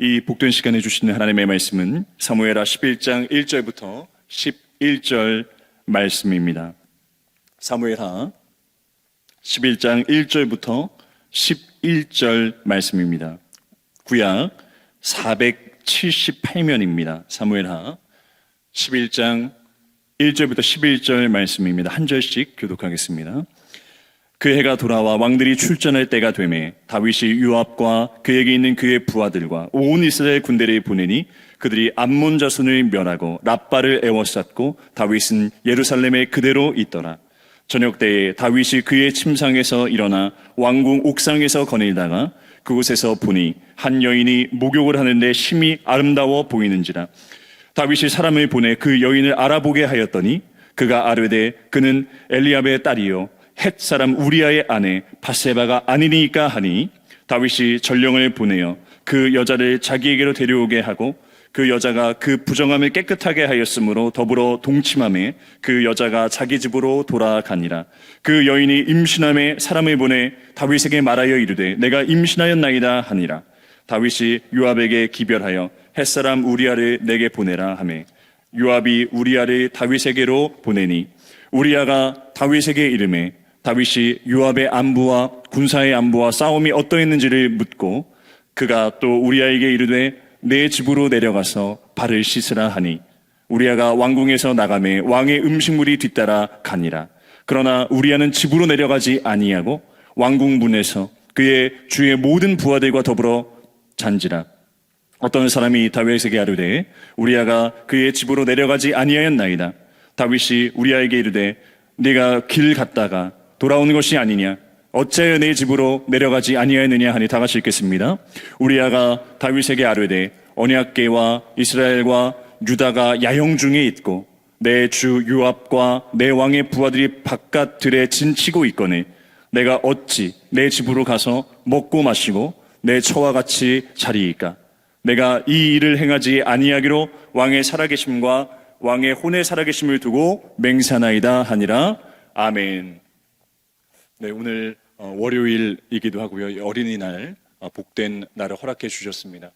이 복된 시간에 주시는 하나님의 말씀은 사무엘하 11장 1절부터 11절 말씀입니다. 사무엘하 11장 1절부터 11절 말씀입니다. 구약 478면입니다. 사무엘하 11장 1절부터 11절 말씀입니다. 한 절씩 교독하겠습니다. 그 해가 돌아와 왕들이 출전할 때가 되매 다윗이 요압과 그에게 있는 그의 부하들과 온 이스라엘 군대를 보내니 그들이 암몬 자손을 멸하고 랍바를 에워쌌고 다윗은 예루살렘에 그대로 있더라. 저녁 때에 다윗이 그의 침상에서 일어나 왕궁 옥상에서 거닐다가 그곳에서 보니 한 여인이 목욕을 하는데 심히 아름다워 보이는지라. 다윗이 사람을 보내 그 여인을 알아보게 하였더니 그가 아뢰되 그는 엘리압의 딸이요 헷 사람 우리아의 아내 바세바가 아니니까 하니 다윗이 전령을 보내어 그 여자를 자기에게로 데려오게 하고 그 여자가 그 부정함을 깨끗하게 하였으므로 더불어 동침함에 그 여자가 자기 집으로 돌아가니라. 그 여인이 임신함에 사람을 보내 다윗에게 말하여 이르되 내가 임신하였나이다 하니라. 다윗이 요압에게 기별하여 헷사람 우리아를 내게 보내라 하매 요압이 우리아를 다윗에게로 보내니 우리아가 다윗에게 이르매 다윗이 요압의 안부와 군사의 안부와 싸움이 어떠했는지를 묻고 그가 또 우리아에게 이르되 내 집으로 내려가서 발을 씻으라 하니 우리아가 왕궁에서 나가매 왕의 음식물이 뒤따라 가니라. 그러나 우리아는 집으로 내려가지 아니하고 왕궁 문에서 그의 주의 모든 부하들과 더불어 잔지라. 어떤 사람이 다윗에게 아뢰되 우리아가 그의 집으로 내려가지 아니하였나이다. 다윗이 우리아에게 이르되 네가 길 갔다가 돌아오는 것이 아니냐 어찌하여 내 집으로 내려가지 아니하였느냐 하니 다 같이 읽겠습니다. 우리아가 다윗에게 아뢰되 언약궤와 이스라엘과 유다가 야영 중에 있고 내 주 요압과 내 왕의 부하들이 바깥 들에 진치고 있거늘 내가 어찌 내 집으로 가서 먹고 마시고 내 처와 같이 자리이까. 내가 이 일을 행하지 아니하기로 왕의 살아계심과 왕의 혼의 살아계심을 두고 맹세하나이다 하니라. 아멘. 네, 오늘 월요일이기도 하고요. 어린이날 복된 날을 허락해 주셨습니다.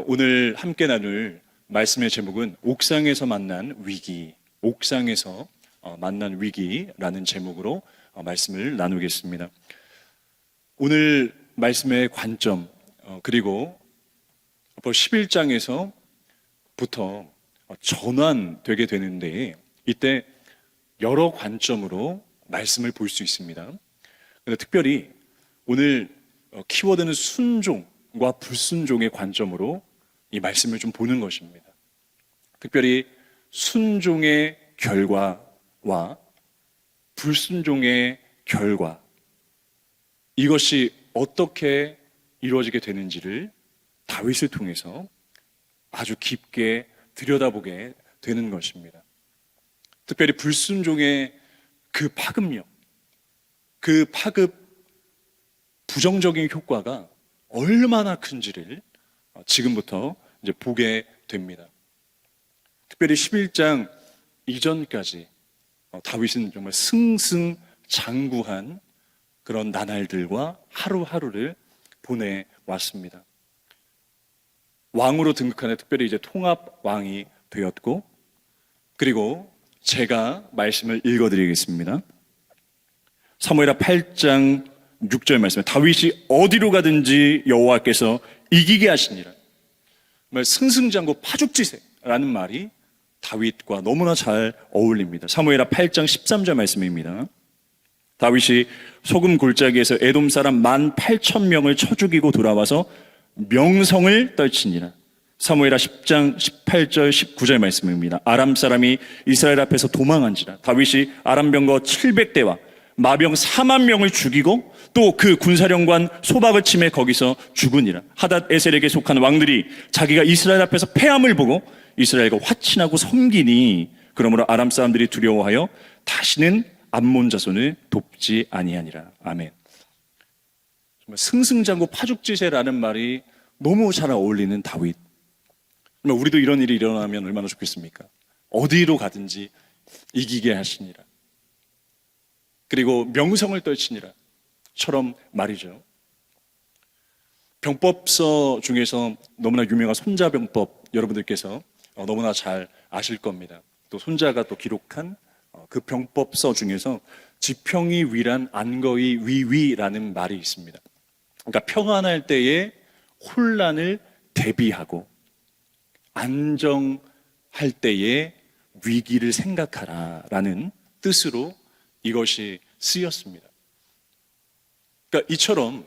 오늘 함께 나눌 말씀의 제목은 옥상에서 만난 위기, 옥상에서 만난 위기라는 제목으로 말씀을 나누겠습니다. 오늘 말씀의 관점 그리고 11장에서부터 전환되게 되는데 이때 여러 관점으로 말씀을 볼 수 있습니다. 근데 특별히 오늘 키워드는 순종과 불순종의 관점으로 이 말씀을 좀 보는 것입니다. 특별히 순종의 결과와 불순종의 결과, 이것이 어떻게 이루어지게 되는지를 다윗을 통해서 아주 깊게 들여다보게 되는 것입니다. 특별히 불순종의 그 파급력, 그 파급 부정적인 효과가 얼마나 큰지를 지금부터 이제 보게 됩니다. 특별히 11장 이전까지 다윗은 정말 승승장구한 그런 나날들과 하루하루를 보내왔습니다. 왕으로 등극하는 특별히 이제 통합 왕이 되었고, 그리고 제가 말씀을 읽어드리겠습니다. 사무엘하 8장 6절 말씀, 다윗이 어디로 가든지 여호와께서 이기게 하시니라. 승승장구 파죽지세라는 말이 다윗과 너무나 잘 어울립니다. 사무엘하 8장 13절 말씀입니다. 다윗이 소금 골짜기에서 에돔 사람 18,000명을 쳐 죽이고 돌아와서 명성을 떨치니라. 사무엘하 10장 18절 19절 말씀입니다. 아람 사람이 이스라엘 앞에서 도망한지라. 다윗이 아람 병거 700대와 마병 4만 명을 죽이고 또 그 군사령관 소박을 치매 거기서 죽으니라. 하닷 에셀에게 속한 왕들이 자기가 이스라엘 앞에서 패함을 보고 이스라엘과 화친하고 섬기니 그러므로 아람 사람들이 두려워하여 다시는 암몬 자손을 돕지 아니하니라. 아멘. 정말 승승장구 파죽지세라는 말이 너무 잘 어울리는 다윗. 우리도 이런 일이 일어나면 얼마나 좋겠습니까? 어디로 가든지 이기게 하시니라. 그리고 명성을 떨치니라 처럼 말이죠. 병법서 중에서 너무나 유명한 손자병법 여러분들께서 너무나 잘 아실 겁니다. 또 손자가 또 기록한 그 병법서 중에서 지평이 위란 안거이 위위라는 말이 있습니다. 그러니까 평안할 때에 혼란을 대비하고 안정할 때에 위기를 생각하라라는 뜻으로 이것이 쓰였습니다. 그러니까 이처럼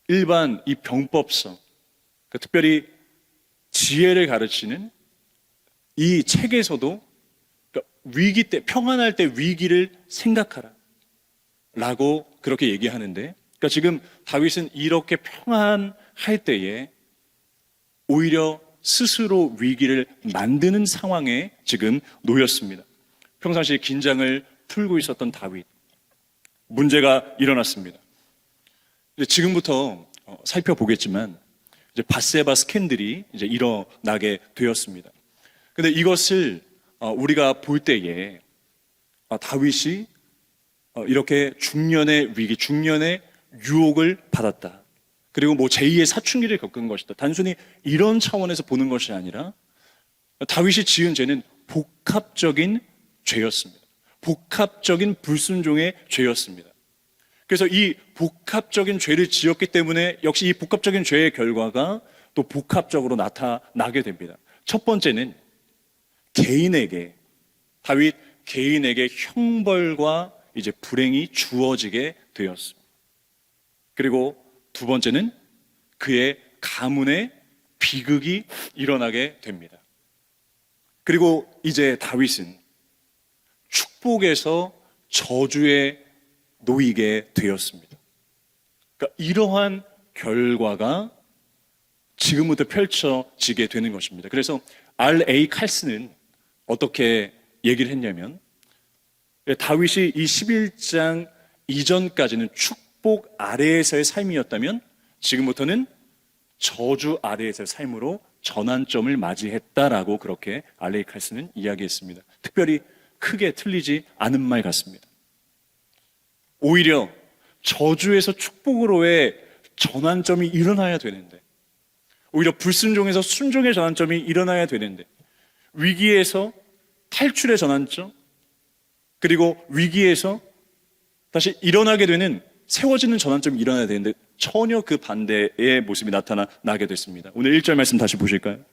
일반 이 병법서, 그러니까 특별히 지혜를 가르치는 이 책에서도 그러니까 위기 때, 평안할 때 위기를 생각하라 라고 그렇게 얘기하는데, 그러니까 지금 다윗은 이렇게 평안할 때에 오히려 스스로 위기를 만드는 상황에 지금 놓였습니다. 평상시에 긴장을 풀고 있었던 다윗, 문제가 일어났습니다. 지금부터 살펴보겠지만 이제 밧세바 스캔들이 이제 일어나게 되었습니다. 근데 이것을 우리가 볼 때에 다윗이 이렇게 중년의 위기, 중년의 유혹을 받았다. 그리고 뭐 제2의 사춘기를 겪은 것이다. 단순히 이런 차원에서 보는 것이 아니라 다윗이 지은 죄는 복합적인 죄였습니다. 복합적인 불순종의 죄였습니다. 그래서 이 복합적인 죄를 지었기 때문에 역시 이 복합적인 죄의 결과가 또 복합적으로 나타나게 됩니다. 첫 번째는 다윗 개인에게 형벌과 이제 불행이 주어지게 되었습니다. 그리고 두 번째는 그의 가문에 비극이 일어나게 됩니다. 그리고 이제 다윗은 축복에서 저주에 놓이게 되었습니다. 그러니까 이러한 결과가 지금부터 펼쳐지게 되는 것입니다. 그래서 R.A. 칼슨은 어떻게 얘기를 했냐면 다윗이 이 11장 이전까지는 축복 아래에서의 삶이었다면 지금부터는 저주 아래에서의 삶으로 전환점을 맞이했다라고 그렇게 R.A. 칼슨은 이야기했습니다. 특별히 크게 틀리지 않은 말 같습니다. 오히려 저주에서 축복으로의 전환점이 일어나야 되는데, 오히려 불순종에서 순종의 전환점이 일어나야 되는데, 위기에서 탈출의 전환점, 그리고 위기에서 다시 일어나게 되는 세워지는 전환점이 일어나야 되는데 전혀 그 반대의 모습이 나타나게 됐습니다. 오늘 1절 말씀 다시 보실까요?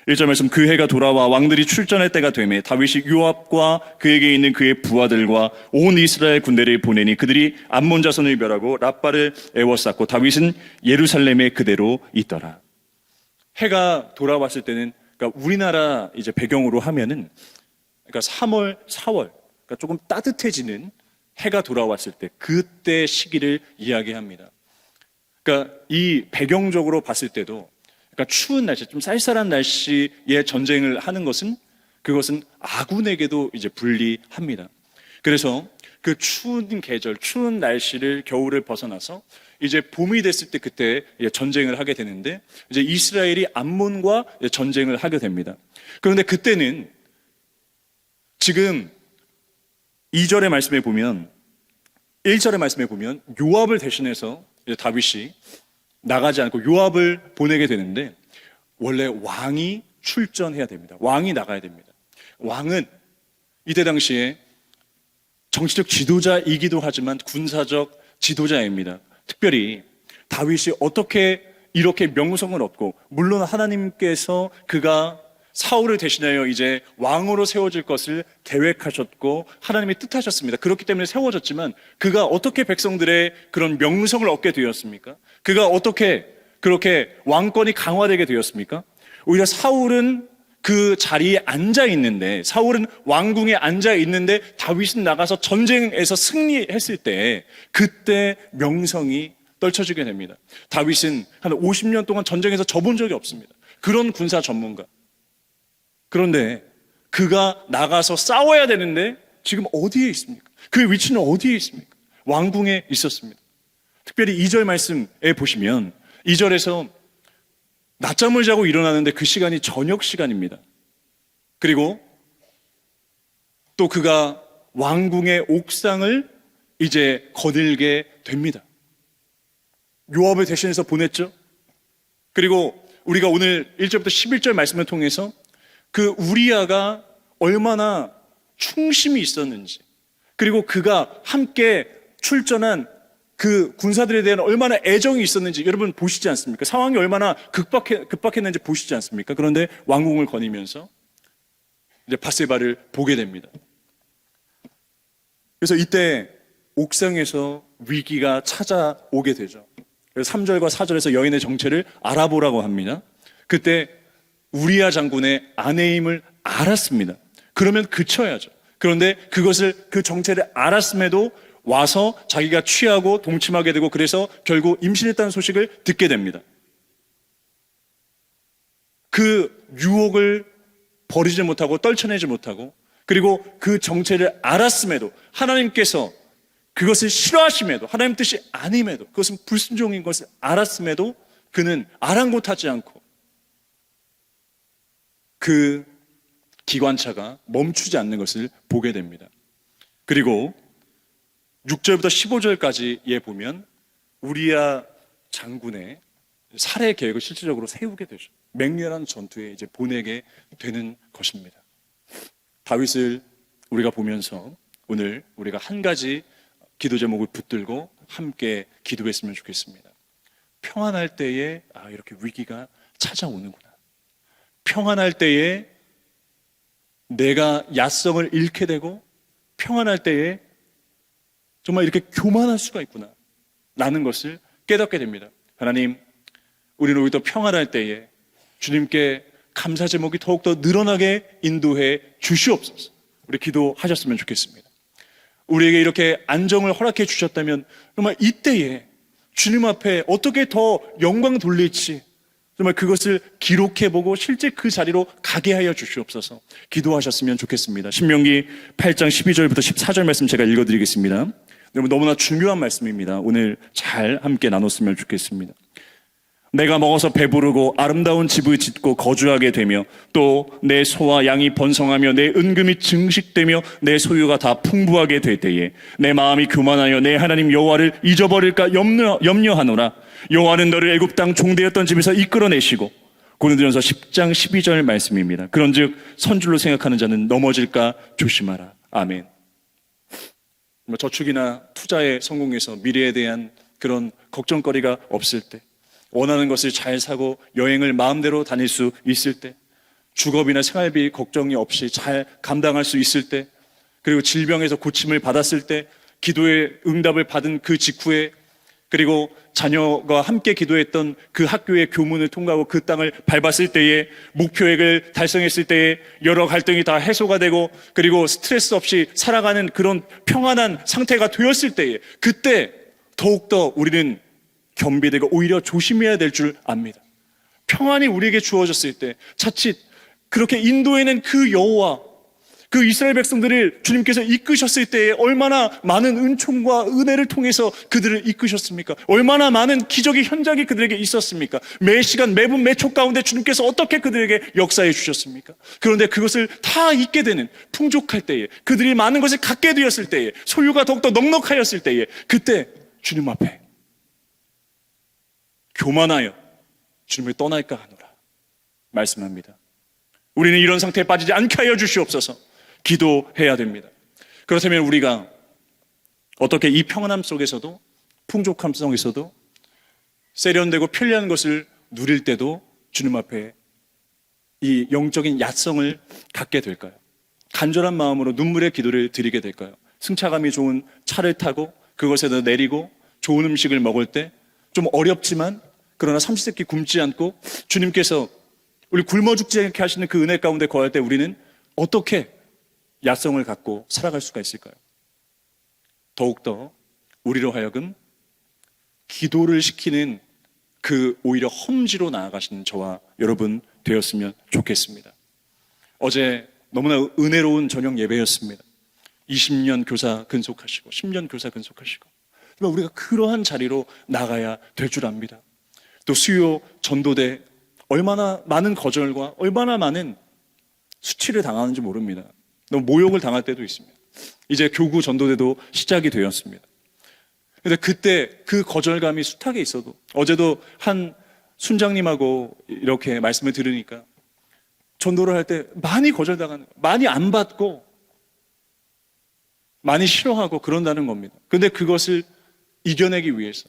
1절 말씀, 그 해가 돌아와 왕들이 출전할 때가 되매 다윗이 요압과 그에게 있는 그의 부하들과 온 이스라엘 군대를 보내니 그들이 암몬 자손을 멸하고 랍바를 애워쌌고 다윗은 예루살렘에 그대로 있더라. 해가 돌아왔을 때는, 그러니까 우리나라 이제 배경으로 하면은, 그러니까 3월, 4월, 그러니까 조금 따뜻해지는 해가 돌아왔을 때, 그때 시기를 이야기합니다. 그러니까 이 배경적으로 봤을 때도, 그러니까 추운 날씨, 좀 쌀쌀한 날씨에 전쟁을 하는 것은, 그것은 아군에게도 이제 불리합니다. 그래서 그 추운 계절, 추운 날씨를, 겨울을 벗어나서 이제 봄이 됐을 때 그때 전쟁을 하게 되는데, 이제 이스라엘이 암몬과 전쟁을 하게 됩니다. 그런데 그때는 지금 2절의 말씀에 보면, 1절의 말씀에 보면 요압을 대신해서 이제 다윗이 나가지 않고 요압을 보내게 되는데, 원래 왕이 출전해야 됩니다. 왕이 나가야 됩니다. 왕은 이때 당시에 정치적 지도자이기도 하지만 군사적 지도자입니다. 특별히 다윗이 어떻게 이렇게 명성을 얻고, 물론 하나님께서 그가 사울을 대신하여 이제 왕으로 세워질 것을 계획하셨고 하나님이 뜻하셨습니다. 그렇기 때문에 세워졌지만 그가 어떻게 백성들의 그런 명성을 얻게 되었습니까? 그가 어떻게 그렇게 왕권이 강화되게 되었습니까? 오히려 사울은 그 자리에 앉아 있는데, 사울은 왕궁에 앉아 있는데 다윗은 나가서 전쟁에서 승리했을 때 그때 명성이 떨쳐지게 됩니다. 다윗은 한 50년 동안 전쟁에서 져본 적이 없습니다. 그런 군사 전문가. 그런데 그가 나가서 싸워야 되는데 지금 어디에 있습니까? 그 위치는 어디에 있습니까? 왕궁에 있었습니다. 특별히 2절 말씀에 보시면 2절에서 낮잠을 자고 일어나는데 그 시간이 저녁 시간입니다. 그리고 또 그가 왕궁의 옥상을 이제 거닐게 됩니다. 요압을 대신해서 보냈죠. 그리고 우리가 오늘 1절부터 11절 말씀을 통해서 그 우리아가 얼마나 충심이 있었는지, 그리고 그가 함께 출전한 그 군사들에 대한 얼마나 애정이 있었는지 여러분 보시지 않습니까? 상황이 얼마나 급박했는지 보시지 않습니까? 그런데 왕궁을 거니면서 이제 밧세바를 보게 됩니다. 그래서 이때 옥상에서 위기가 찾아오게 되죠. 그래서 3절과 4절에서 여인의 정체를 알아보라고 합니다. 그때 우리아 장군의 아내임을 알았습니다. 그러면 그쳐야죠. 그런데 그 정체를 알았음에도 와서 자기가 취하고 동침하게 되고, 그래서 결국 임신했다는 소식을 듣게 됩니다. 그 유혹을 버리지 못하고 떨쳐내지 못하고, 그리고 그 정체를 알았음에도, 하나님께서 그것을 싫어하심에도, 하나님 뜻이 아님에도, 그것은 불순종인 것을 알았음에도 그는 아랑곳하지 않고 그 기관차가 멈추지 않는 것을 보게 됩니다. 그리고 6절부터 15절까지에 보면 우리아 장군의 살해 계획을 실질적으로 세우게 되죠. 맹렬한 전투에 이제 보내게 되는 것입니다. 다윗을 우리가 보면서 오늘 우리가 한 가지 기도 제목을 붙들고 함께 기도했으면 좋겠습니다. 평안할 때에 이렇게 위기가 찾아오는구나. 평안할 때에 내가 야성을 잃게 되고, 평안할 때에 정말 이렇게 교만할 수가 있구나 라는 것을 깨닫게 됩니다. 하나님, 우리는 오히려 평안할 때에 주님께 감사 제목이 더욱더 늘어나게 인도해 주시옵소서. 우리 기도하셨으면 좋겠습니다. 우리에게 이렇게 안정을 허락해 주셨다면 정말 이때에 주님 앞에 어떻게 더 영광 돌릴지 정말 그것을 기록해보고 실제 그 자리로 가게 하여 주시옵소서. 기도하셨으면 좋겠습니다. 신명기 8장 12절부터 14절 말씀 제가 읽어드리겠습니다. 여러분, 너무나 중요한 말씀입니다. 오늘 잘 함께 나눴으면 좋겠습니다. 내가 먹어서 배부르고 아름다운 집을 짓고 거주하게 되며, 또 내 소와 양이 번성하며 내 은금이 증식되며 내 소유가 다 풍부하게 될 때에 내 마음이 교만하여 내 하나님 여호와를 잊어버릴까 염려하노라. 여호와는 너를 애굽 땅 종되었던 집에서 이끌어내시고, 고린도전서 10장 12절 말씀입니다. 그런즉 선줄로 생각하는 자는 넘어질까 조심하라. 아멘. 저축이나 투자에 성공해서 미래에 대한 그런 걱정거리가 없을 때, 원하는 것을 잘 사고 여행을 마음대로 다닐 수 있을 때, 주거비나 생활비 걱정이 없이 잘 감당할 수 있을 때, 그리고 질병에서 고침을 받았을 때, 기도의 응답을 받은 그 직후에, 그리고 자녀가 함께 기도했던 그 학교의 교문을 통과하고 그 땅을 밟았을 때에, 목표액을 달성했을 때에 여러 갈등이 다 해소가 되고, 그리고 스트레스 없이 살아가는 그런 평안한 상태가 되었을 때에, 그때 더욱더 우리는 겸비되고 오히려 조심해야 될 줄 압니다. 평안이 우리에게 주어졌을 때, 자칫 그렇게 인도해낸 그 여호와, 그 이스라엘 백성들을 주님께서 이끄셨을 때에 얼마나 많은 은총과 은혜를 통해서 그들을 이끄셨습니까? 얼마나 많은 기적의 현장이 그들에게 있었습니까? 매 시간 매분 매초 가운데 주님께서 어떻게 그들에게 역사해 주셨습니까? 그런데 그것을 다 잊게 되는, 풍족할 때에, 그들이 많은 것을 갖게 되었을 때에, 소유가 더욱더 넉넉하였을 때에, 그때 주님 앞에 교만하여 주님을 떠날까 하노라 말씀합니다. 우리는 이런 상태에 빠지지 않게 하여 주시옵소서. 기도해야 됩니다. 그렇다면 우리가 어떻게 이 평안함 속에서도, 풍족함 속에서도 세련되고 편리한 것을 누릴 때도 주님 앞에 이 영적인 야성을 갖게 될까요? 간절한 마음으로 눈물의 기도를 드리게 될까요? 승차감이 좋은 차를 타고 그것에다 내리고 좋은 음식을 먹을 때 좀 어렵지만, 그러나 삼시세끼 굶지 않고 주님께서 우리 굶어 죽지 않게 하시는 그 은혜 가운데 거할 때 우리는 어떻게 야성을 갖고 살아갈 수가 있을까요? 더욱더 우리로 하여금 기도를 시키는 그 오히려 험지로 나아가시는 저와 여러분 되었으면 좋겠습니다. 어제 너무나 은혜로운 저녁 예배였습니다. 20년 교사 근속하시고 10년 교사 근속하시고, 우리가 그러한 자리로 나가야 될 줄 압니다. 또 수요 전도대 얼마나 많은 거절과 얼마나 많은 수치를 당하는지 모릅니다. 너무 모욕을 당할 때도 있습니다. 이제 교구 전도대도 시작이 되었습니다. 근데 그때 그 거절감이 숱하게 있어도, 어제도 한 순장님하고 이렇게 말씀을 들으니까 전도를 할 때 많이 거절당하는, 많이 안 받고 많이 싫어하고 그런다는 겁니다. 근데 그것을 이겨내기 위해서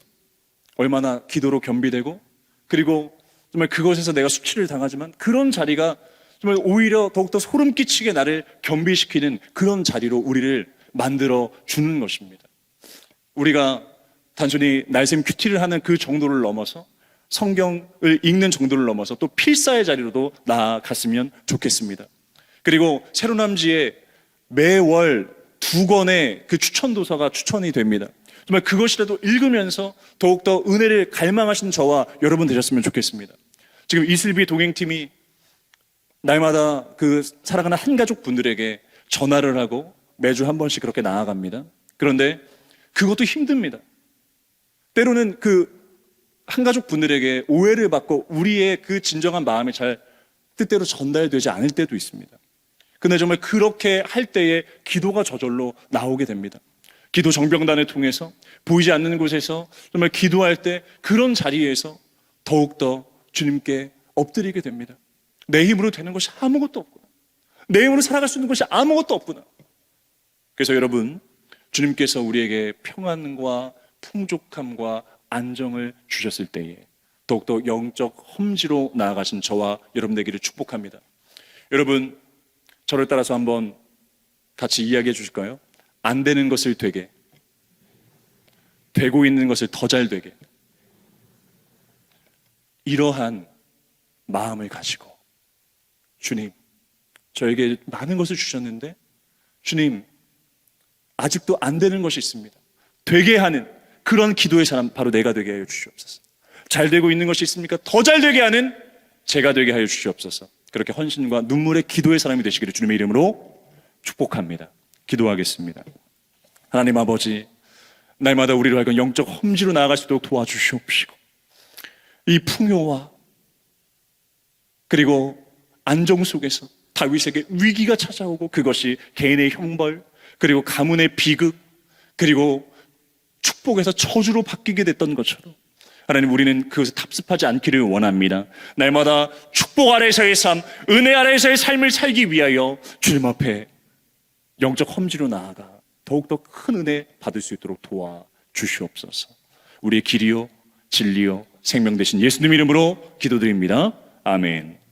얼마나 기도로 겸비되고, 그리고 정말 그것에서 내가 수치를 당하지만 그런 자리가 정말 오히려 더욱더 소름 끼치게 나를 겸비시키는 그런 자리로 우리를 만들어 주는 것입니다. 우리가 단순히 날샘 큐티를 하는 그 정도를 넘어서 성경을 읽는 정도를 넘어서 또 필사의 자리로도 나아갔으면 좋겠습니다. 그리고 새로남지에 매월 2권의 그 추천도서가 추천이 됩니다. 정말 그것이라도 읽으면서 더욱더 은혜를 갈망하신 저와 여러분 되셨으면 좋겠습니다. 지금 이슬비 동행팀이 날마다 그 살아가는 한가족 분들에게 전화를 하고 매주 한 번씩 그렇게 나아갑니다. 그런데 그것도 힘듭니다. 때로는 그 한가족 분들에게 오해를 받고 우리의 그 진정한 마음이 잘 뜻대로 전달되지 않을 때도 있습니다. 근데 정말 그렇게 할 때에 기도가 저절로 나오게 됩니다. 기도 정병단을 통해서 보이지 않는 곳에서 정말 기도할 때 그런 자리에서 더욱더 주님께 엎드리게 됩니다. 내 힘으로 되는 것이 아무것도 없구나. 내 힘으로 살아갈 수 있는 것이 아무것도 없구나. 그래서 여러분, 주님께서 우리에게 평안과 풍족함과 안정을 주셨을 때에 더욱더 영적 험지로 나아가신 저와 여러분 되기를 축복합니다. 여러분, 저를 따라서 한번 같이 이야기해 주실까요? 안 되는 것을 되게, 되고 있는 것을 더 잘 되게, 이러한 마음을 가지고 주님, 저에게 많은 것을 주셨는데 주님, 아직도 안 되는 것이 있습니다. 되게 하는 그런 기도의 사람 바로 내가 되게 하여 주시옵소서. 잘 되고 있는 것이 있습니까? 더 잘 되게 하는 제가 되게 하여 주시옵소서. 그렇게 헌신과 눈물의 기도의 사람이 되시기를 주님의 이름으로 축복합니다. 기도하겠습니다. 하나님 아버지, 날마다 우리를 하여금 영적 험지로 나아갈 수 있도록 도와주시옵시고, 이 풍요와 그리고 안정 속에서 다윗에게 위기가 찾아오고 그것이 개인의 형벌, 그리고 가문의 비극, 그리고 축복에서 저주로 바뀌게 됐던 것처럼 하나님, 우리는 그것에 답습하지 않기를 원합니다. 날마다 축복 아래서의 삶, 은혜 아래서의 삶을 살기 위하여 주님 앞에 영적 험지로 나아가 더욱더 큰 은혜 받을 수 있도록 도와주시옵소서. 우리의 길이요 진리요 생명 되신 예수님 이름으로 기도드립니다. 아멘.